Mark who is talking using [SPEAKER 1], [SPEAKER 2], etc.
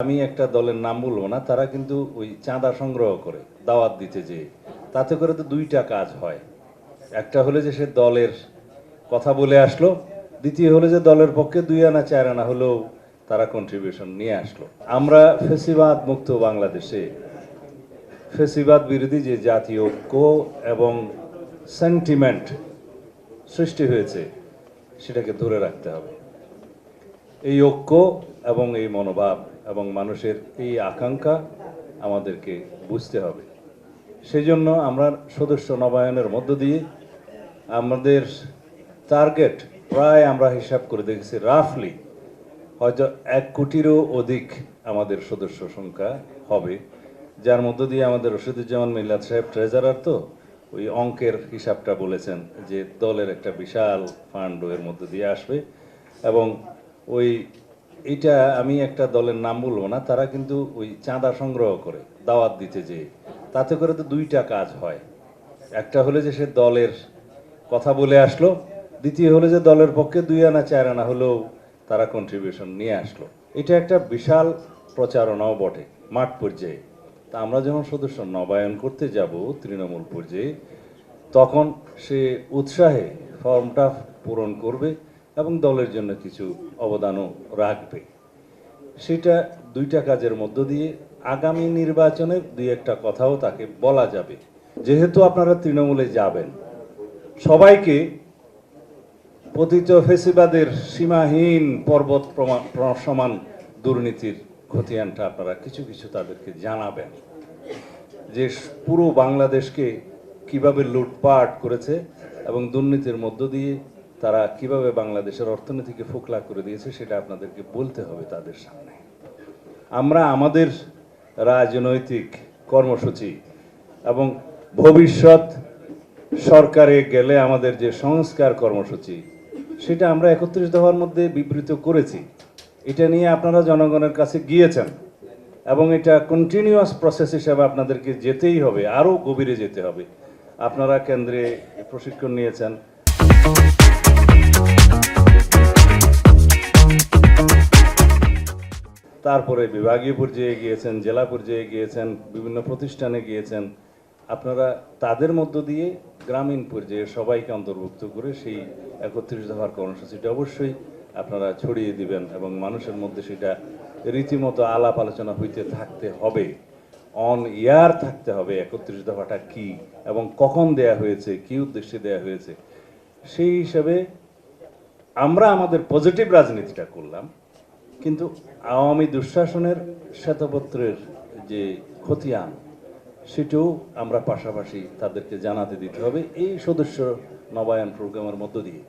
[SPEAKER 1] আমি একটা দলের নাম বলবো না, তারা কিন্তু ওই চাঁদা সংগ্রহ করে দাওয়াত দিতে যেয়ে তাতে করে তো দুইটা কাজ হয়। একটা হলে যে সে দলের কথা বলে আসলো, দ্বিতীয় হলে যে দলের পক্ষে 2 আনা 4 আনা হলেও তারা কন্ট্রিবিউশন নিয়ে আসলো। আমরা ফেসিবাদ মুক্ত বাংলাদেশে ফেসিবাদ বিরোধী যে জাতীয় ঐক্য এবং সেন্টিমেন্ট সৃষ্টি হয়েছে সেটাকে ধরে রাখতে হবে। এই ঐক্য এবং এই মনোভাব এবং মানুষের এই আকাঙ্ক্ষা আমাদেরকে বুঝতে হবে। সেই জন্য আমরা সদস্য নবায়নের মধ্য দিয়ে আমাদের টার্গেট প্রায় আমরা হিসাব করে দেখেছি রাফলি হয়তো 1 কোটিরও অধিক আমাদের সদস্য সংখ্যা হবে, যার মধ্য দিয়ে আমাদের রশিদুজ্জামান মিল্লাত সাহেব ট্রেজারার তো ওই অঙ্কের হিসাবটা বলেছেন যে দলের একটা বিশাল ফান্ড এর মধ্য দিয়ে আসবে। এবং ওই এটা আমি একটা দলের নাম বলবো না, তারা কিন্তু ওই চাঁদা সংগ্রহ করে দাওয়াত দিতে যেয়ে তাতে করে তো দুইটা কাজ হয়। একটা হলে যে সে দলের কথা বলে আসলো, দ্বিতীয় হলে যে দলের পক্ষে 2 আনা 4 আনা হলেও তারা কন্ট্রিবিউশন নিয়ে আসলো। এটা একটা বিশাল প্রচারণাও বটে মাঠ পর্যায়ে। তা আমরা যখন সদস্য নবায়ন করতে যাব তৃণমূল পর্যায়ে, তখন সে উৎসাহে ফর্মটা পূরণ করবে এবং দলের জন্য কিছু অবদানও রাখবে। সেটা দুইটা কাজের মধ্য দিয়ে আগামী নির্বাচনে 2-1টা কথাও তাকে বলা যাবে। যেহেতু আপনারা তৃণমূলে যাবেন, সবাইকে পতিত ফেসিবাদের সীমাহীন পর্বত সমান দুর্নীতির খতিয়ানটা আপনারা কিছু কিছু তাদেরকে জানাবেন যে পুরো বাংলাদেশকে কিভাবে লুটপাট করেছে এবং দুর্নীতির মধ্য দিয়ে তারা কিভাবে বাংলাদেশের অর্থনীতিকে ফোকলা করে দিয়েছে সেটা আপনাদেরকে বলতে হবে তাদের সামনে। আমরা আমাদের রাজনৈতিক কর্মসূচি এবং ভবিষ্যৎ সরকারে গেলে আমাদের যে সংস্কার কর্মসূচি সেটা আমরা 31 দফার মধ্যে বিবৃত করেছি। এটা নিয়ে আপনারা জনগণের কাছে গিয়েছেন এবং এটা কন্টিনিউয়াস প্রসেস হিসাবে আপনাদেরকে যেতেই হবে, আরও গভীরে যেতে হবে। আপনারা কেন্দ্রে প্রশিক্ষণ নিয়েছেন, তারপরে বিভাগীয় পর্যায়ে গিয়েছেন, জেলা পর্যায়ে গিয়েছেন, বিভিন্ন প্রতিষ্ঠানে গিয়েছেন। আপনারা তাদের মধ্য দিয়ে গ্রামীণ পর্যায়ে সবাইকে অন্তর্ভুক্ত করে সেই 31 দফার কর্মসূচিটা অবশ্যই আপনারা ছড়িয়ে দিবেন এবং মানুষের মধ্যে সেটা রীতিমতো আলাপ আলোচনা হইতে থাকতে হবে, অন ইয়ার থাকতে হবে 31 দফাটা কি এবং কখন দেয়া হয়েছে, কি উদ্দেশ্যে দেয়া হয়েছে। সেই হিসাবে আমরা আমাদের পজিটিভ রাজনীতিটা করলাম, কিন্তু আওয়ামী দুঃশাসনের শ্বেতপত্রের যে খতিয়ান সেটাও আমরা পাশাপাশি তাদেরকে জানাতে দিতে হবে এই সদস্য নবায়ন প্রোগ্রামের মধ্য দিয়ে।